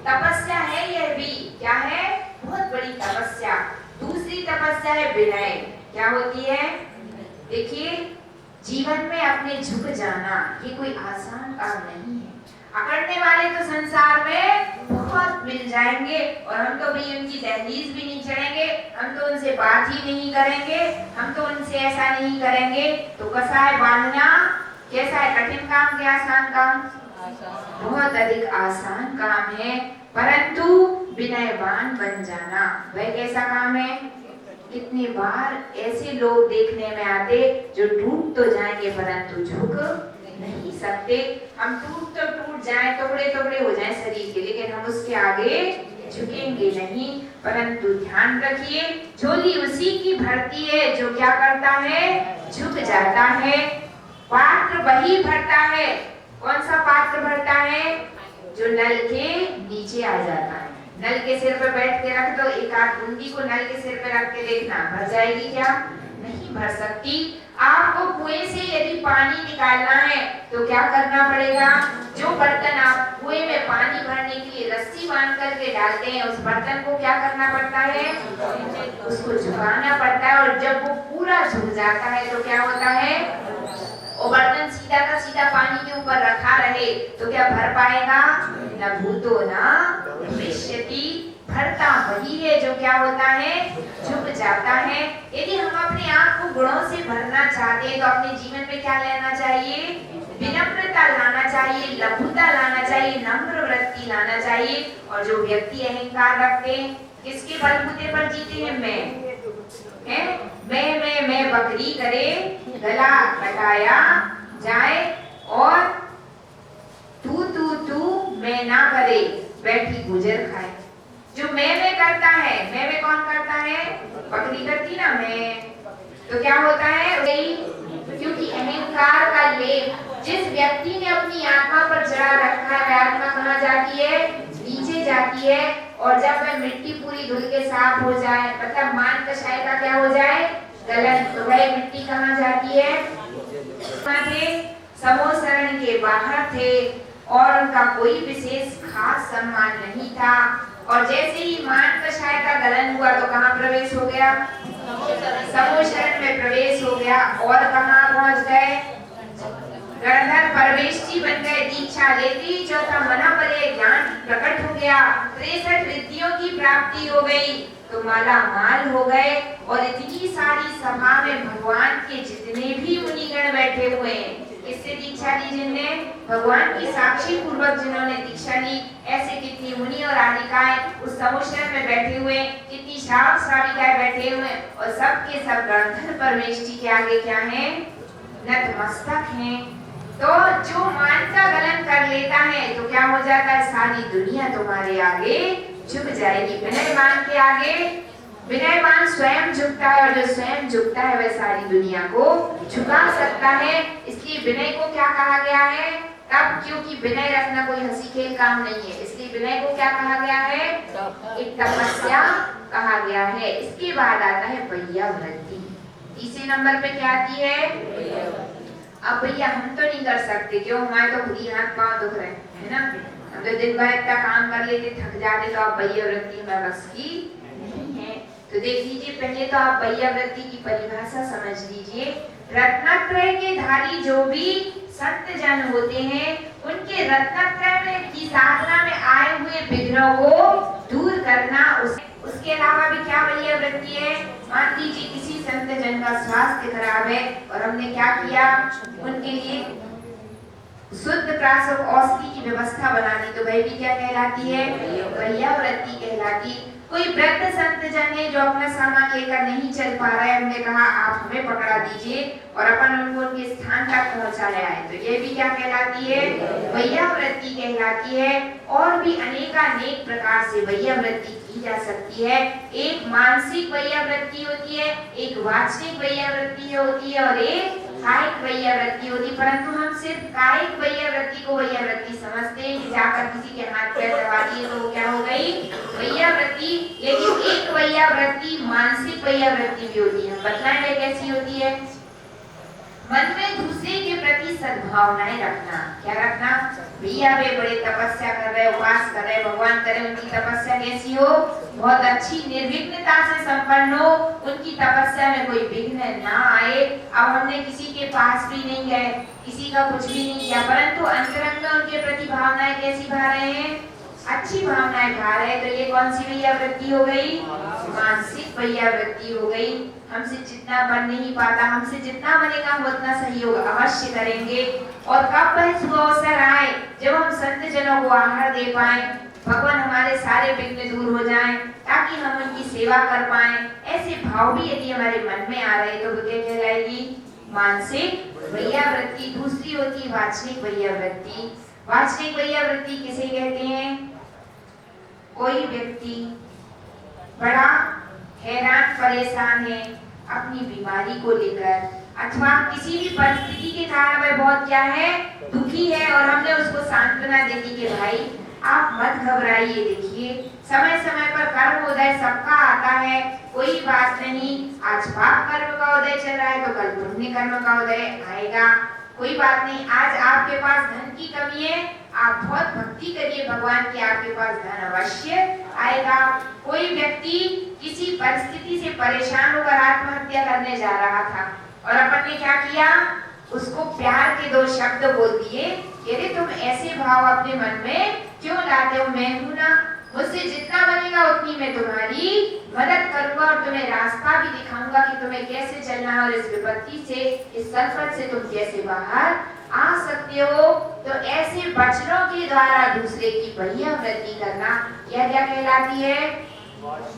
तपस्या है यह भी, क्या है, बहुत बड़ी तपस्या। दूसरी तपस्या है विनय। क्या होती है? देखिए, जीवन में अपने झुक जाना ये कोई आसान काम नहीं है। अकड़ने वाले तो संसार में बहुत मिल जाएंगे और हम तो भी उनकी दहलीज भी नहीं चढ़ेंगे, हम तो उनसे बात ही नहीं करेंगे, हम तो उनसे ऐसा नहीं करेंगे। तो कैसा है बांधना? कैसा है? कठिन काम के आसान काम? बहुत अधिक आसान काम है। परंतु विनयवान बन जाना वह कैसा काम है? कितनी बार ऐसे लोग देखने में आते जो टूट तो जाएंगे परंतु झुक नहीं सकते। हम टूट तो टूट जाएं, टुकड़े टुकड़े हो जाएं शरीर के, लेकिन हम उसके आगे झुकेंगे नहीं। परंतु ध्यान रखिए, झोली उसी की भरती है जो क्या करता है? झुक जाता है। पात्र वही भरता है। कौन सा पात्र भरता है? जो नल के नीचे आ जाता है। नल के सिर पर बैठ के रख दो, एक आध बूंदी को नल के सिर पर रख के देखना, भर जाएगी क्या? नहीं भर सकती। आपको कुएं से यदि पानी निकालना है तो क्या करना पड़ेगा? जो बर्तन आप कुएं में पानी भरने के लिए रस्सी बांध करके डालते हैं, उस बर्तन को क्या करना पड़ता है? उसको झुकाना पड़ता है। और जब वो पूरा झुक जाता है तो क्या होता है? वो बर्तन सीधा का सीधा पानी के ऊपर रखा रहे तो क्या भर पाएगा? न भूतो न भविष्यति। भरता वही है जो क्या होता है? झुक जाता है। यदि हम अपने आप को गुणों से भरना चाहते हैं तो अपने जीवन में क्या लेना चाहिए? विनम्रता लाना चाहिए, लघुता लाना चाहिए, नम्र वृत्ति लाना चाहिए। और जो व्यक्ति अहंकार रखते हैं, किसके बलबूते पर जीते हैं? मैं बकरी करे, गला कटाया जाए और तू मैं ना करे, बैठी गुजर खाए। जो मैं करता है, मैं कौन करता है? बकरी करती ना मैं, तो क्या होता है? क्योंकि अहंकार का लेप जिस व्यक्ति ने अपनी आत्मा पर जड़ा रखा है, आत्मा कहाँ जाती है? नीचे जाती है। और जब वह मिट्टी पूरी धुल के साफ हो जाए, मतलब मान कषाय का क्या हो जाए? गलन, तो वह मिट्टी कहाँ जाती है? समूह शरण के बाहर थे और उनका कोई विशेष खास सम्मान नहीं था। और जैसे ही मान कषाय का गलन हुआ तो कहाँ प्रवेश हो गया? समूह शरण में प्रवेश हो गया। और कहाँ पहुंच गए? गणधर परवेशी बन गए। दीक्षा लेती चौथा मना परे ज्ञान प्रकट हो गया। 63 रिद्धियों की प्राप्ति हो गई तो माला माल हो गए। और इतनी सारी सभा में भगवान के जितने भी मुनिगण बैठे हुए हैं, किससे दीक्षा ली? जिनने भगवान की साक्षी पूर्वक जिन्होंने दीक्षा ली, ऐसे कितनी मुनि और आदिकाएं उस समुद्र में बैठे हुए, कितनी श्रावक श्राविकाएं बैठे हुए, और सब के सब गणधर परमेष्ठी के आगे क्या है? नतमस्तक हैं। तो जो मान का गलन कर लेता है तो क्या हो जाता है? सारी दुनिया तुम्हारे आगे झुक जाएगी। विनयवान के आगे विनयवान स्वयं झुकता है, और जो स्वयं झुकता है वह सारी दुनिया को झुका सकता है। इसलिए विनय को क्या कहा गया है? तब क्योंकि विनय रखना कोई हंसी खेल काम नहीं है, इसलिए विनय को क्या कहा गया है? एक तपस्या कहा गया है। इसके बाद आता है वैयावृत्ति। तीसरे नंबर पे क्या आती है? अब भैया हम तो नहीं कर सकते, क्यों? हमारे तो खुद ही हाथ पांव दुख रहे हैं, है ना? हम तो दिन भर इतना काम कर लेते, थक जाते, तो आप वैयावृत्ति में बस की नहीं है। तो देख लीजिए, पहले तो आप वैयावृत्ति की परिभाषा समझ लीजिए। रत्नत्रय के धारी जो भी संत जन होते हैं, उनके रत्नत्रय की साधना में आए हुए विघ्नों को दूर करना। उसके अलावा भी क्या वैयावृत्ति है? मान लीजिए किसी संत जन का स्वास्थ्य खराब है और हमने क्या किया? उनके लिए शुद्ध प्राशक औषधि की व्यवस्था बना दी, तो वह भी क्या कहलाती है? वैयावृत्ति कहलाती। कोई वृद्ध संत जन है जो अपना सामान लेकर नहीं चल पा रहा है, हमने कहा आप हमें पकड़ा दीजिए और अपन उनको उनके स्थान तक पहुंचाया है, तो ये भी क्या कहलाती है? वैयावृत्ति कहलाती है। और भी अनेकानेक प्रकार से वैयावृत्ति की जा सकती है। एक मानसिक वैयावृत्ति होती है, एक वाचनिक वैयावृत्ति होती है, और एक कायिक वैयावृत्ति होती है। परंतु हम सिर्फ कायिक वैयावृत्ति को वैयावृत्ति समझते हैं कि जाकर किसी के हाथ पैर दबा दिए तो वो क्या हो गई? वैयावृत्ति। लेकिन एक वैयावृत्ति मानसिक वैयावृत्ति भी होती है। बतलाएं वे कैसी होती है? मन में दूसरे के प्रति सद्भावनाएं रखना। क्या रखना? भैया वे बड़े तपस्या कर रहे, उपवास कर रहे, भगवान करे उनकी तपस्या कैसी हो, बहुत अच्छी निर्विघ्नता से संपन्न हो, उनकी तपस्या में कोई विघ्न ना आए। अब हमने किसी के पास भी नहीं गए, किसी का कुछ भी नहीं किया, परंतु अंतरंग उनके प्रति भावनाएं कैसी भा रहे हैं? अच्छी भावनाएं भा रहे, तो ये कौन सी भैया वृत्ति हो गई? मानसिक भैया वृत्ति हो गई। हमसे जितना बन नहीं पाता, हमसे जितना बनेगा हम उतना सहयोग अवश्य करेंगे। और कब वह शुभ अवसर आए जब हम संत जनों को आहार दे पाए, भगवान हमारे सारे विघ्न दूर हो जाएं, ताकि हम उनकी सेवा कर पाए, ऐसे भाव भी यदि हमारे मन में आ रहे तो क्या कहलाएगी? मानसिक भैया वृत्ति। दूसरी होती है वाचनिक भैया वृत्ति। वाचनिक भैया वृत्ति किसे कहते हैं? कोई व्यक्ति बड़ा हैरान परेशान है अपनी बीमारी को लेकर, अथवा किसी भी परिस्थिति के कारण वह बहुत क्या है, दुखी है, और हमने उसको सांत्वना दे दी कि भाई आप मत घबराइए, देखिए समय समय पर कर्म उदय सबका आता है, कोई बात नहीं, आज पाप कर्म का उदय चल रहा है तो कल पुण्य कर्म का उदय आएगा, कोई बात नहीं। आज आपके पास धन की कमी है, आप बहुत भक्ति करिए भगवान की, आपके पास धन अवश्य आएगा। कोई व्यक्ति किसी परिस्थिति से परेशान होकर आत्महत्या करने जा रहा था, और अपन ने क्या किया? उसको प्यार के 2 शब्द बोल दिए, अरे तुम ऐसे भाव अपने मन में क्यों लाते हो, मैं हूं ना, मुझसे जितना बनेगा उतनी मैं तुम्हारी मदद करूंगा, और तुम्हें रास्ता भी दिखाऊंगा कि तुम्हें कैसे चलना है, और इस विपत्ति से, इस संकट से तुम कैसे बाहर आ सकते हो। तो ऐसे वचनों के द्वारा दूसरे की भैया वृत्ति करना, यह क्या कहलाती है?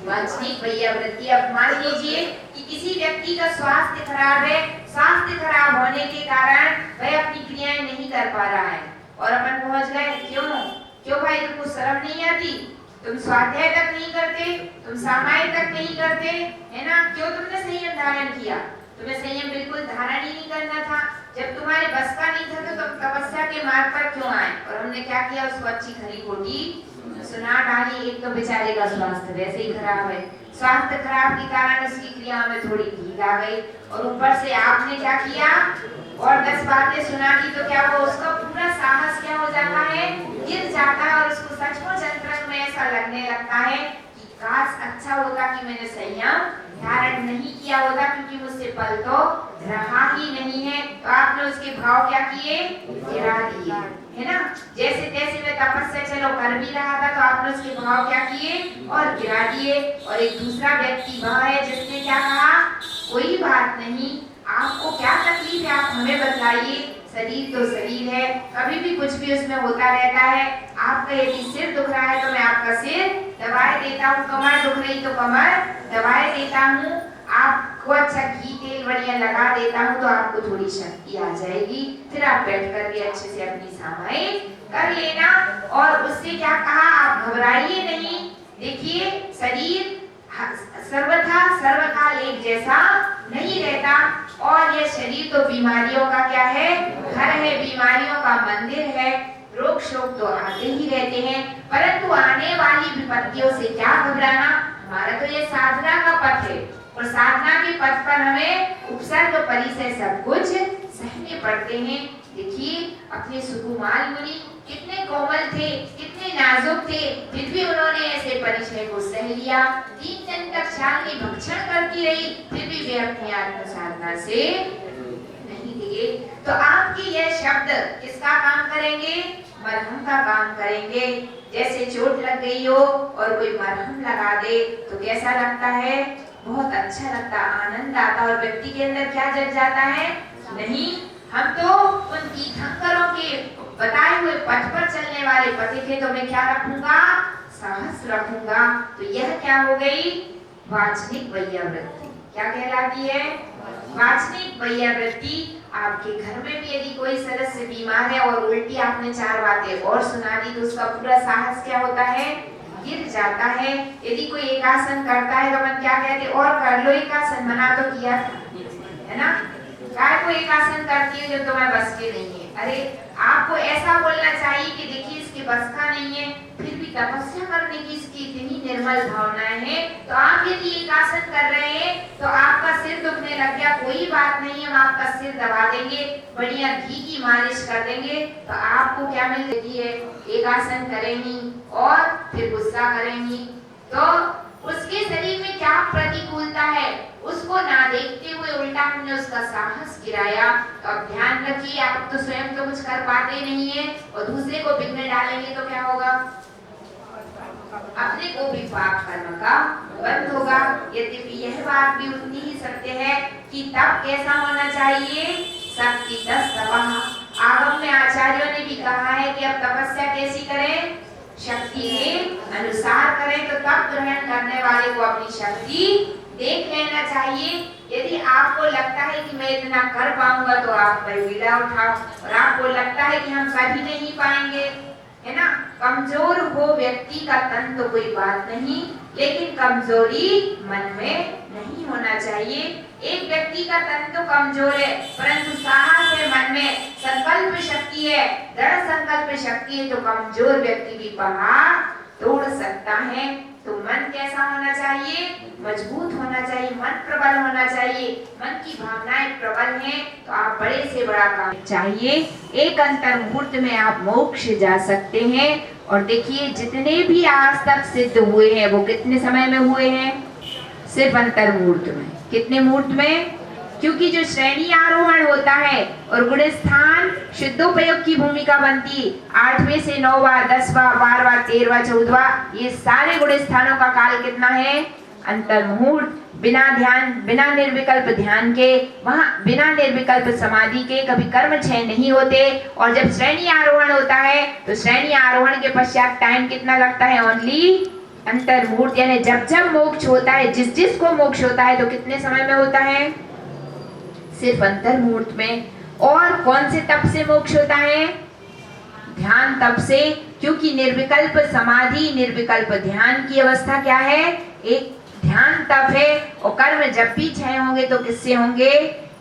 वाचनिक भैया वृत्ति। अब मान लीजिए कि किसी व्यक्ति का स्वास्थ्य खराब है, स्वास्थ्य खराब होने के कारण वह अपनी क्रियाएं नहीं कर पा रहा है, और अपन पहुंच गए, क्यों भाई तुमको शर्म नहीं आती, तुम स्वाध्याय तक नहीं करते, तुम सामायिक तक नहीं करते, है ना, क्यों तुमने संयम धारण किया? तुम्हें संयम बिल्कुल धारण ही नहीं करना था, जब तुम्हारे बस का नहीं था तो तुम तपस्या के मार्ग पर क्यों आए? और हमने क्या किया? उसको अच्छी खरी खोटी सुना डाली। एक तो बेचारे का स्वास्थ्य वैसे ही खराब है, स्वास्थ्य खराब के कारण उसकी क्रिया में थोड़ी ढील आ गई, और ऊपर से आपने क्या किया? और 10 बातें सुना दी, तो क्या वो उसका पूरा साहस क्या हो जाता है? गिर जाता है, और उसको सचमुच अंतरंग में ऐसा लगने लगता है कि काश अच्छा होता कि मैंने संयम धारण नहीं किया होता, क्योंकि मुझसे पल तो रहा ही नहीं है। तो आपने उसके भाव क्या किए? गिरा दिए, है ना। जैसे तैसे में तपस्या चलो कर भी रहा था, तो आपने उसके भाव क्या किए? और गिरा दिए। और एक दूसरा व्यक्ति वह है जिसने क्या कहा? कोई बात नहीं, आपको क्या तकलीफ है आप हमें बताइए, शरीर तो शरीर है, कभी भी कुछ भी उसमें होता रहता है, आपका यदि सिर दुख रहा है तो मैं आपका सिर दवाई देता हूँ, कमर दुख रही तो कमर दवाई देता हूँ, आपको अच्छा घी तेल बढ़िया लगा देता हूँ तो आपको थोड़ी शक्ति आ जाएगी, फिर आप बैठ कर भी अच्छे से अपनी सामायिक कर लेना। और उससे क्या कहा? आप घबराइए नहीं, देखिए शरीर सर्वथा सर्वकाल एक जैसा नहीं रहता, और यह शरीर तो बीमारियों का क्या है? घर है, बीमारियों का मंदिर है, रोग शोक तो आते ही रहते हैं, परंतु आने वाली विपत्तियों से क्या घबराना। हमारा तो ये साधना का पथ है, और साधना के पथ पर हमें उपसर्ग परिचय सब कुछ सहने पड़ते हैं। देखिए अपने सुकुमार मुनि कितने कोमल थे, कितने नाजुक थे, फिर भी उन्होंने ऐसे परिचय को सह लिया। 3 दिन तक शालिनी भक्षण करती रही, फिर भी वे अपनी आत्म साधना से नहीं दिए। तो आपके यह शब्द किसका काम करेंगे? मरहम का काम करेंगे। जैसे चोट लग गई हो और कोई मरहम लगा दे तो कैसा लगता है? बहुत अच्छा लगता, आनंद आता, और व्यक्ति के अंदर क्या जग जाता है? नहीं, हम तो उन तीर्थंकरों के बताए हुए पथ पर चलने वाले पथिक है, तो मैं क्या रखूंगा? साहस रखूंगा। तो यह क्या हो गई? वाचनिक भैया वृत्ति। क्या कहलाती है? वाचनिक भैया वृत्ति। आपके घर में भी यदि कोई सदस्य बीमार है और उल्टी आपने 4 बातें और सुना दी, तो उसका पूरा साहस क्या होता है? गिर जाता है। यदि कोई एक आसन करता है तो अपन क्या कहते? और कर लो एक आसन, मना तो किया था, है ना। काय को एक आसन करती है जो तुम्हें बस के नहीं है? अरे आपको ऐसा बोलना चाहिए कि देखिए इसके बस का नहीं है, फिर भी तपस्या करने की इसकी इतनी निर्मल भावनाएं हैं। तो आप यदि एक आसन कर रहे हैं तो आपका सिर दुखने लग गया, कोई बात नहीं, हम आपका सिर दबा देंगे, बढ़िया घी की मालिश कर देंगे, तो आपको क्या मिल जाती है, एक आसन करेंगी और फिर गुस्सा करेंगी तो उसके शरीर में क्या प्रतिकूलता है उसको ना देखते हुए उल्टा हमने उसका साहस गिराया। तो अब ध्यान रखिए, आप तो स्वयं तो कुछ कर पाते नहीं है और दूसरे को बिगड़ डालेंगे तो क्या होगा, अपने को भी पाप कर्म का बंध होगा। यद्यपि यह बात भी उतनी ही सत्य है कि तप कैसा होना चाहिए, शक्ति 10 तपः। आगम में आचार्यों ने भी कहा है कि अब तपस्या कैसी करें, शक्ति के अनुसार करें। तो तप ग्रहण करने वाले को अपनी शक्ति देख लेना चाहिए। यदि आपको लगता है कि मैं इतना कर पाऊंगा तो आप बीड़ा उठाओ, और आपको लगता है कि हम कभी नहीं पाएंगे, है ना, कमजोर हो व्यक्ति का तन तो कोई बात नहीं, लेकिन कमजोरी मन में नहीं होना चाहिए। एक व्यक्ति का तन तो कमजोर है परंतु साहस है मन में, संकल्प शक्ति है, दृढ़ संकल्प शक्ति है, तो कमजोर व्यक्ति भी पहाड़ तोड़ सकता है। तो मन कैसा होना चाहिए, मजबूत होना चाहिए, मन प्रबल होना चाहिए। मन की भावनाएं प्रबल हैं तो आप बड़े से बड़ा काम चाहिए। एक अंतर मुहूर्त में आप मोक्ष जा सकते हैं। और देखिए जितने भी आज तक सिद्ध हुए हैं वो कितने समय में हुए हैं, सिर्फ अंतर मुहूर्त में। कितने मुहूर्त में, क्योंकि जो श्रेणी आरोहण होता है और गुण स्थान शुद्धोपयोग की भूमिका बनती, 8वें से 9वां 10वां 12वां 13वां 14वां, ये सारे गुण स्थानों का काल कितना है, अंतर मुहूर्त। बिना ध्यान, बिना निर्विकल्प ध्यान के, वहां बिना निर्विकल्प समाधि के कभी कर्म क्षय नहीं होते। और जब श्रेणी आरोहण होता है तो श्रेणी आरोहण के पश्चात टाइम कितना लगता है, ओनली अंतर मुहूर्त। यानी जब जब मोक्ष होता है, जिस जिस को मोक्ष होता है तो कितने समय में होता है, सिर्फ अंतर मुहूर्त में। और कौन से तप से मोक्ष होता है, ध्यान तप से, क्योंकि निर्विकल्प समाधि, निर्विकल्प ध्यान की अवस्था क्या है, एक ध्यान तप है। और कर्म जब भी क्षय होंगे तो किससे होंगे,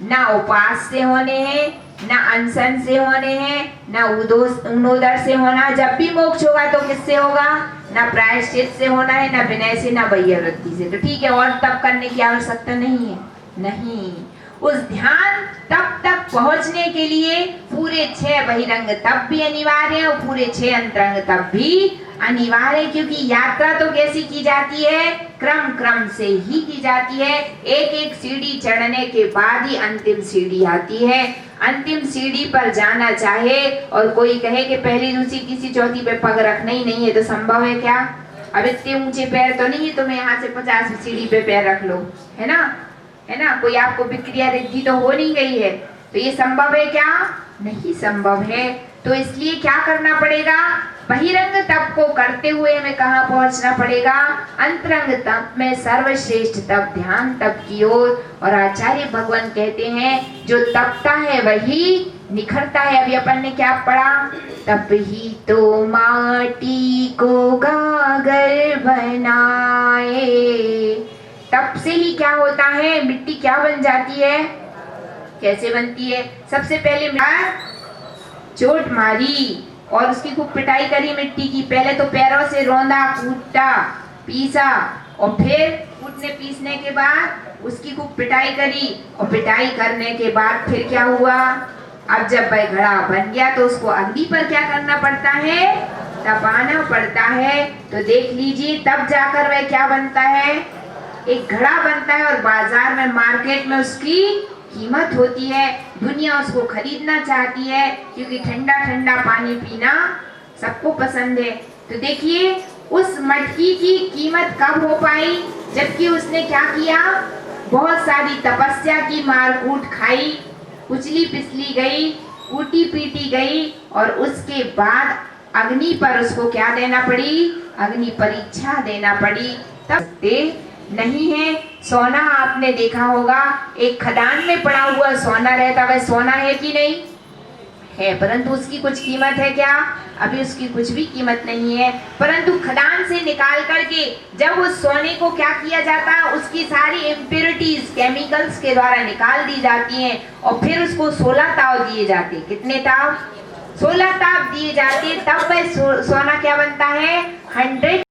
ना उपास से होने हैं, ना अनशन से होने हैं, ना उनोदर से होना। जब भी मोक्ष होगा तो किससे होगा, ना प्रायश्चित से होना है, ना विनय से, ना वैयवृत्ति से। तो ठीक है, और तप करने की आवश्यकता नहीं है, नहीं। उस ध्यान तप तक पहुंचने के लिए पूरे 6 बहिरंग तप भी अनिवार्य है और पूरे 6 अंतरंग तप भी अनिवार्य है। क्योंकि यात्रा तो कैसी की जाती है, क्रम क्रम से ही की जाती है। एक एक सीढ़ी चढ़ने के बाद ही अंतिम सीढ़ी आती है। अंतिम सीढ़ी पर जाना चाहे और कोई कहे कि पहली दूसरी तीसरी चौथी पे पग रखना ही नहीं है, तो संभव है क्या? अब इतने ऊंचे पैर तो नहीं है तुम्हें यहाँ से 50 सीढ़ी पे पैर रख लो, है ना, है ना, कोई आपको विक्रिया रिद्धि तो हो नहीं गई है, तो ये संभव है क्या? नहीं संभव है। तो इसलिए क्या करना पड़ेगा, बहिरंग तप को करते हुए हमें कहाँ पहुंचना पड़ेगा, अंतरंग तप में सर्वश्रेष्ठ तप ध्यान तप की ओर। और आचार्य भगवान कहते हैं जो तपता है वही निखरता है। अभी अपन ने क्या पढ़ा, तप ही तो माटी को गागर बनाए। तप से ही क्या होता है, मिट्टी क्या बन जाती है, कैसे बनती है? सबसे पहले चोट मारी और उसकी खूब पिटाई करी मिट्टी की। पहले तो पैरों से रौंदा, कूटा, पीसा, और फिर कूटने पीसने के बाद उसकी खूब पिटाई करी, और पिटाई करने के बाद फिर क्या हुआ, अब जब वह घड़ा बन गया तो उसको अग्नि पर क्या करना पड़ता है, तपाना पड़ता है। तो देख लीजिए तब जाकर वह क्या बनता है, एक घड़ा बनता है और बाजार में, मार्केट में उसकी कीमत होती है। दुनिया उसको खरीदना चाहती है क्योंकि ठंडा ठंडा पानी पीना सबको पसंद है। तो देखिए उस मटकी की कीमत कब हो पाई, जबकि उसने क्या किया, बहुत सारी तपस्या की, मारकूट खाई, कुचली पिसली गई, कूटी पीटी गई, और उसके बाद अग्नि पर उसको क्या देना पड़ी, अग्नि परीक्षा देना पड़ी। तब नहीं है। सोना आपने देखा होगा, एक खदान में पड़ा हुआ सोना रहता, वह सोना है कि नहीं है, परंतु उसकी कुछ कीमत है क्या, अभी उसकी कुछ भी कीमत नहीं है। परंतु खदान से निकाल करके जब उस सोने को क्या किया जाता है, उसकी सारी इम्प्योरिटीज केमिकल्स के द्वारा निकाल दी जाती हैं और फिर उसको 16 ताव दिए जाते। कितने ताव, 16 ताप दिए जाते, तब वह सोना क्या बनता है, 100